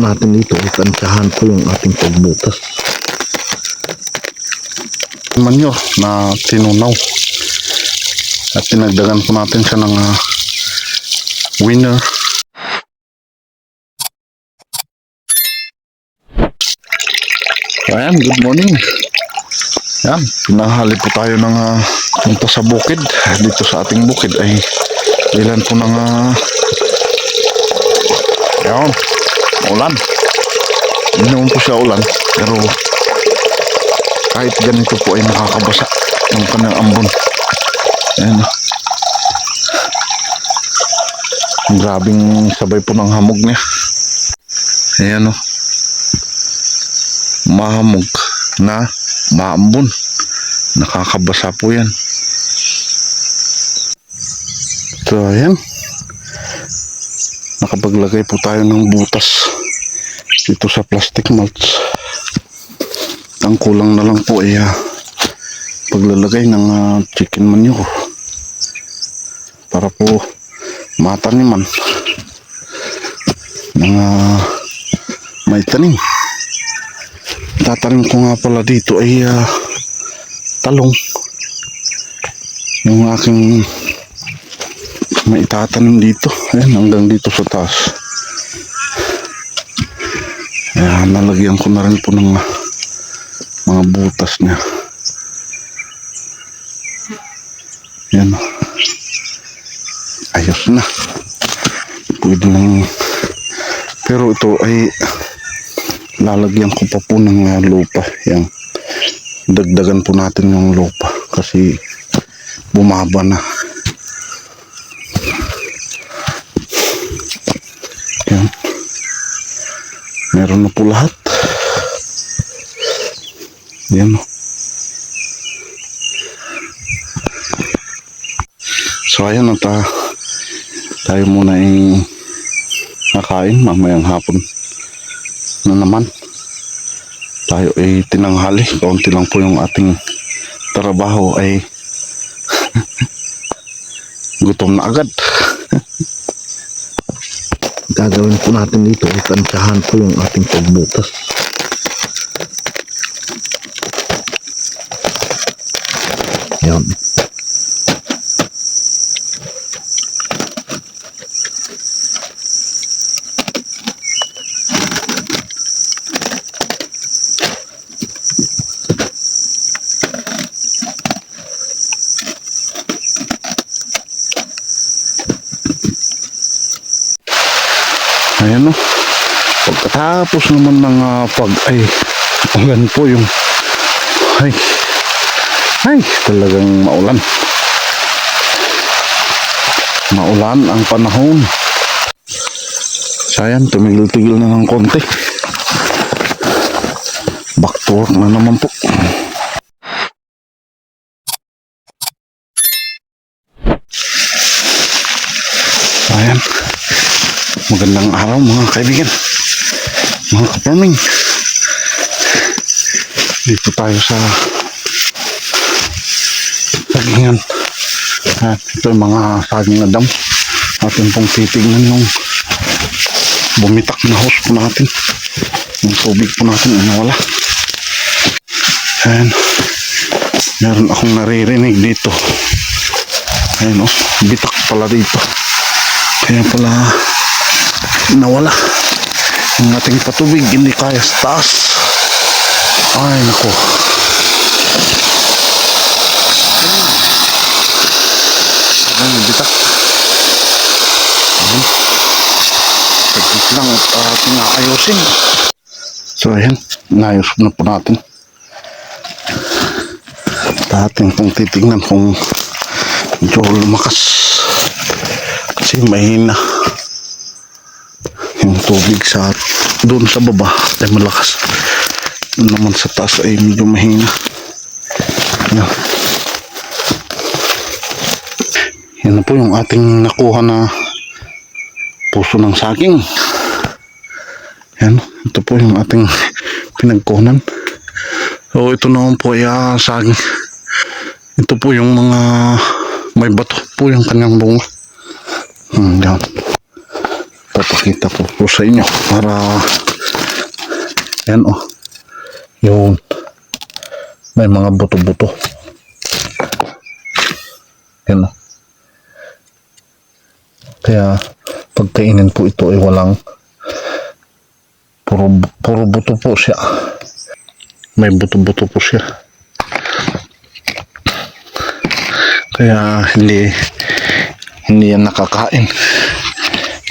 natin dito, itansyahan po yung ating pagbutas. Manyo na tinunaw at tinagdagan po natin siya ng winner. Ayan, good morning. Ayan, pinahali po tayo ng punta sa bukid. Dito sa ating bukid ay ilan po ng ayan, ulan. Hindi naman po siya ulan, pero kahit ganito po ay nakakabasa yung kanyang ambon. Ayan. Grabing sabay po ng hamog niya. Ayan o. Mahamog na maambon. Nakakabasa po yan. So ayan. Nakapaglagay po tayo ng butas dito sa plastic mulch. Ang kulang na lang po ay paglalagay ng chicken manure para po mataniman ng may tanim. Tatanim ko nga pala dito ay talong, yung aking may itatanim dito. Ayan, hanggang dito sa taas. Ayan, nalagyan ko na rin po ng mga butas niya. Yan. Ayos na. Pwede nang, pero ito ay lalagyan ko pa po ng lupa. Yan. Dagdagan po natin yung lupa kasi bumaba na. Yan. Meron na po lahat. Yan o. So ayan at tayo muna ay nakain. Mamayang hapon na naman tayo ay tinanghali. Kaunti lang po yung ating trabaho ay gutom na agad. Gagawin po natin dito, itansyahan po yung ating pagbutas. Yan. Ayan o. Pagkatapos naman ng pag ay hanggang po yung ay talagang maulan ang panahon. Sayang, tumigil-tigil na ng konti. Back to work na naman po. Ayan, magandang araw mga kaibigan, mga ka-farming. Dito tayo sa sagingan. At ito yung mga saging na dam. Atin pong titignan yung bumitak na hose po natin. Yung tubig po natin ay nawala. Ayan. Meron akong naririnig dito. Ayan o. Bitak pala dito. Kaya pala nawala. Yung ating patubig hindi kaya sa taas. Ay nako. Ayan, bitak. Ayan. Saglit lang at ating ayusin. So ayan, naayos na po natin. Ating pong titignan kung medyo lumakas. Kasi mahina. Yung tubig sa doon sa baba ay malakas. Doon naman sa taas ay medyo mahina. Ayan. Yan na po yung ating nakuha na puso ng saging. Yan, ito po yung ating pinagkunan. So ito naman po ay saging. Ito po yung mga may bato po yung kanyang bunga. Yan. Papakita po sa inyo para Yan oh. Yun. May mga buto-buto. Yan oh. Kaya pagkainin po ito ay walang puro buto po siya. May buto-buto po siya. Kaya hindi yan nakakain.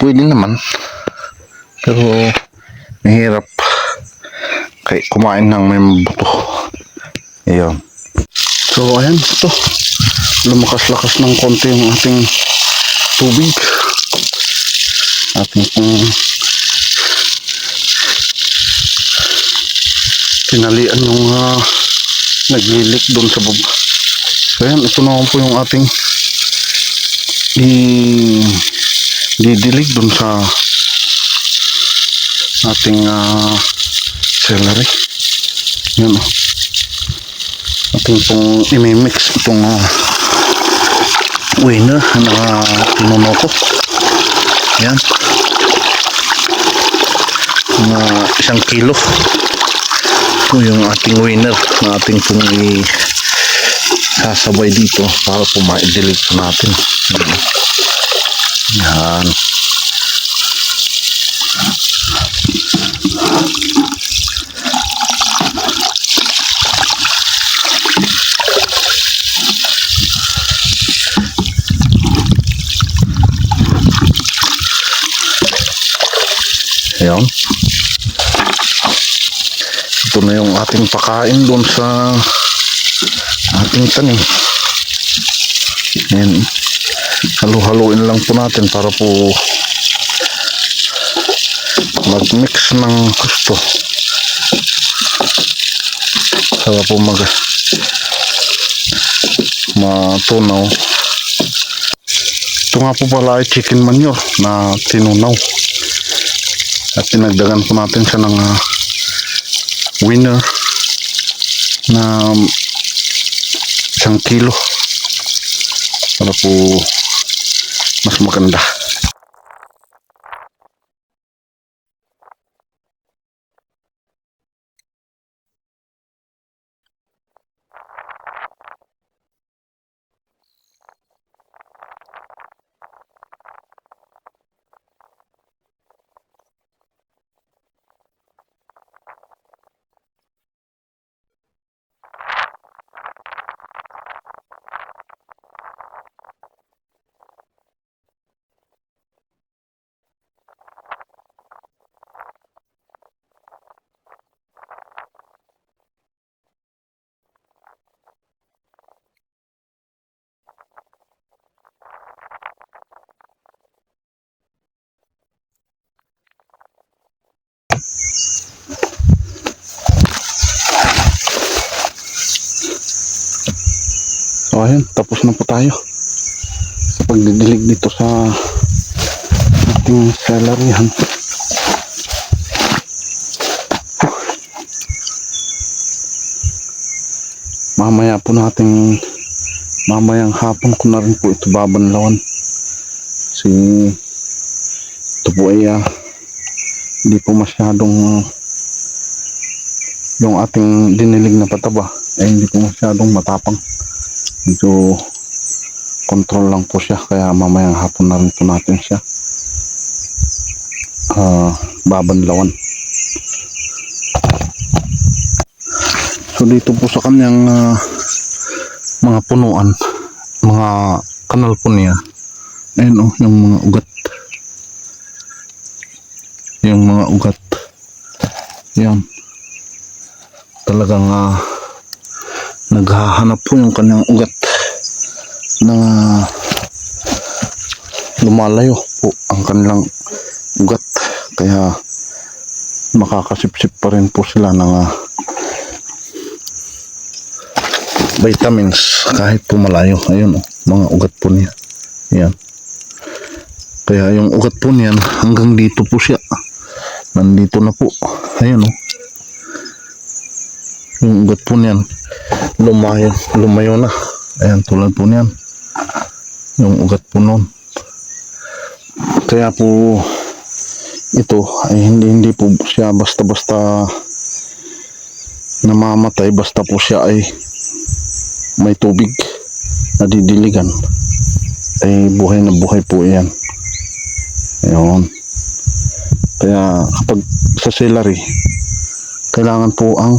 Pwede naman. Pero mahirap kay kumain ng may buto. Ayan. So ayan ito. Lumakas-lakas ng konti yung ating tubig. Ating pong tinalian yung naglilik doon sa baba. So yan, ito naman po yung ating didilig doon sa ating celery. Yan o. Ating pong imimix itong winner na tinuno ko. Yan. 1 kilo. Ito yung ating winner na ating pong sasabay dito para po ma-delete natin. Yan. Ayan. Ito na yung ating pakain doon sa ating tanim. Ayan. Halo-haloin lang po natin para po mag-mix ng gusto. Para po matunaw. Ito nga po pala ay chicken manure na tinunaw. At tinagdagan po natin siya ng winner na 1 kilo para po mas maganda. So ayun, tapos na po tayo sa pagdidilig dito sa ating celeryhan. Mamaya po natin, mamayang hapon ko na rin po ito babanlawan. Kasi ito po ay hindi po masyadong yung ating dinilig na pataba ay hindi po masyadong matapang. Medyo control lang po siya, kaya mamayang hapon na rin po natin siya babanlawan. So dito po sa kanyang mga punuan, mga kanal po niya, ayun o, yung mga ugat, yan talagang naghahanap po yung kanyang ugat na lumalayo po ang kanilang ugat, kaya makakasipsip pa rin po sila ng vitamins kahit po malayo. Ayun oh, mga ugat po niya. Yan. Kaya yung ugat po niyan hanggang dito po siya. Nandito na po. Ayun oh. Yung ugat po niyan lumayo na. Ayan, tulad po niyan. Yung ugat po nun. Kaya po ito ay hindi po siya basta-basta namamatay basta po siya ay may tubig, nadidiligan, ay buhay na buhay po yan. Ayun. Kaya kapag sa celery, kailangan po ang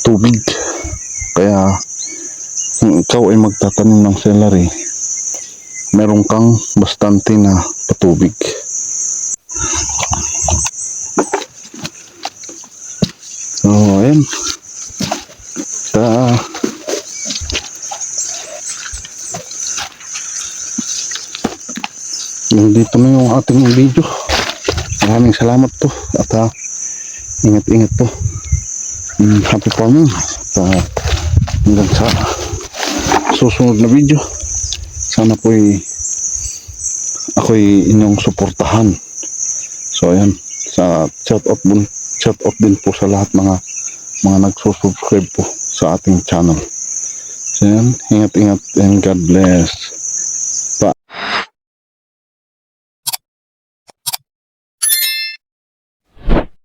tubig. Kaya kung ikaw ay magtatanim ng celery, meron kang bastante na patubig. So, ayan. Nandito na yung ating video. Maraming salamat po. At ingat-ingat po. Happy farming. At hanggang sa susunod na video. Sana po ako'y inyong suportahan. So ayan. Shout out din po sa lahat mga nagsusubscribe po sa ating channel. So ayan. Ingat-ingat and God bless.